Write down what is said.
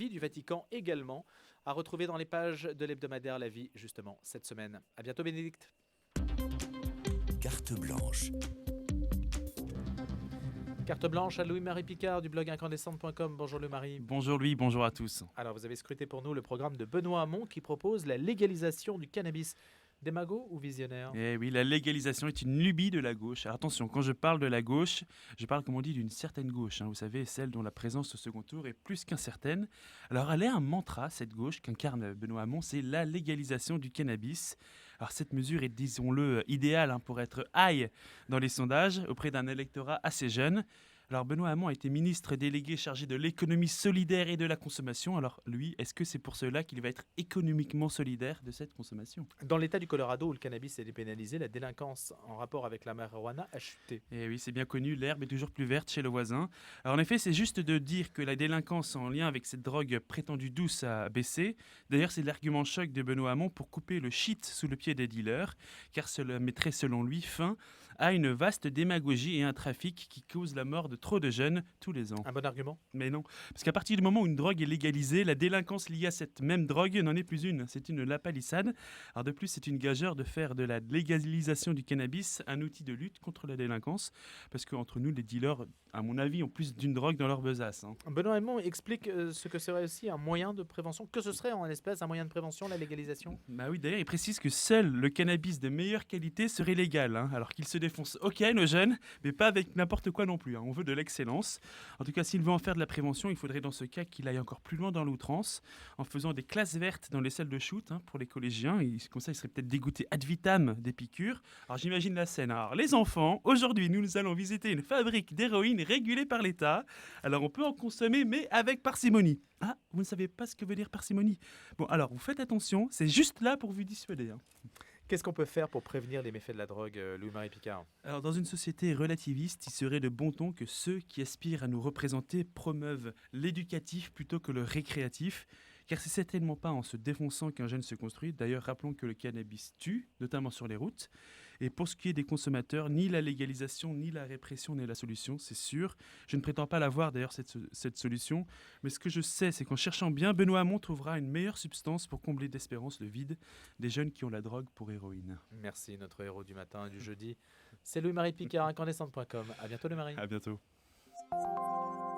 vie du Vatican également, à retrouver dans les pages de l'hebdomadaire La Vie, justement, cette semaine. À bientôt, Bénédicte. Carte blanche. Carte blanche à Louis-Marie Picard du blog incandescente.com. Bonjour Louis-Marie. Bonjour Louis, bonjour à tous. Alors vous avez scruté pour nous le programme de Benoît Hamon qui propose la légalisation du cannabis. Démago ou visionnaire? Eh oui, la légalisation est une lubie de la gauche. Alors attention, quand je parle de la gauche, je parle comme on dit d'une certaine gauche. Vous savez, celle dont la présence au second tour est plus qu'incertaine. Alors elle est un mantra, cette gauche qu'incarne Benoît Hamon, c'est la légalisation du cannabis. Alors cette mesure est, disons-le, idéale pour être high dans les sondages auprès d'un électorat assez jeune. Alors Benoît Hamon a été ministre délégué chargé de l'économie solidaire et de la consommation. Alors lui, est-ce que c'est pour cela qu'il va être économiquement solidaire de cette consommation? Dans l'état du Colorado où le cannabis est dépénalisé, la délinquance en rapport avec la marijuana a chuté. Eh oui, c'est bien connu, l'herbe est toujours plus verte chez le voisin. Alors en effet, c'est juste de dire que la délinquance en lien avec cette drogue prétendue douce a baissé. D'ailleurs, c'est l'argument choc de Benoît Hamon pour couper le shit sous le pied des dealers, car cela mettrait selon lui fin à une vaste démagogie et un trafic qui cause la mort de trop de jeunes tous les ans. Un bon argument? Mais non, parce qu'à partir du moment où une drogue est légalisée, la délinquance liée à cette même drogue n'en est plus une, c'est une lapalissade. Alors de plus, c'est une gageure de faire de la légalisation du cannabis un outil de lutte contre la délinquance, parce qu'entre nous, les dealers, à mon avis, ont plus d'une drogue dans leur besace. Benoît Hamon explique ce que serait aussi un moyen de prévention, que ce serait en espèce un moyen de prévention, la légalisation? Bah oui, d'ailleurs, il précise que seul le cannabis de meilleure qualité serait légal, alors qu'il se défonce, ok, nos jeunes, mais pas avec n'importe quoi non plus. On veut de l'excellence. En tout cas, s'il veut en faire de la prévention, il faudrait dans ce cas qu'il aille encore plus loin dans l'outrance, en faisant des classes vertes dans les salles de shoot pour les collégiens. Et comme ça, ils seraient peut-être dégoûtés ad vitam des piqûres. Alors j'imagine la scène. Alors les enfants, aujourd'hui, nous allons visiter une fabrique d'héroïne régulée par l'État. Alors on peut en consommer, mais avec parcimonie. Ah, vous ne savez pas ce que veut dire parcimonie? Bon, alors vous faites attention, c'est juste là pour vous dissuader. Qu'est-ce qu'on peut faire pour prévenir les méfaits de la drogue, Louis-Marie Picard? Alors, dans une société relativiste, il serait de bon ton que ceux qui aspirent à nous représenter promeuvent l'éducatif plutôt que le récréatif, car c'est certainement pas en se défonçant qu'un jeune se construit. D'ailleurs, rappelons que le cannabis tue, notamment sur les routes. Et pour ce qui est des consommateurs, ni la légalisation, ni la répression n'est la solution, c'est sûr. Je ne prétends pas l'avoir, d'ailleurs, cette solution. Mais ce que je sais, c'est qu'en cherchant bien, Benoît Hamon trouvera une meilleure substance pour combler d'espérance le vide des jeunes qui ont la drogue pour héroïne. Merci, notre héros du matin et du jeudi. C'est Louis-Marie Picard, incandescente.com. À bientôt, Louis-Marie. À bientôt.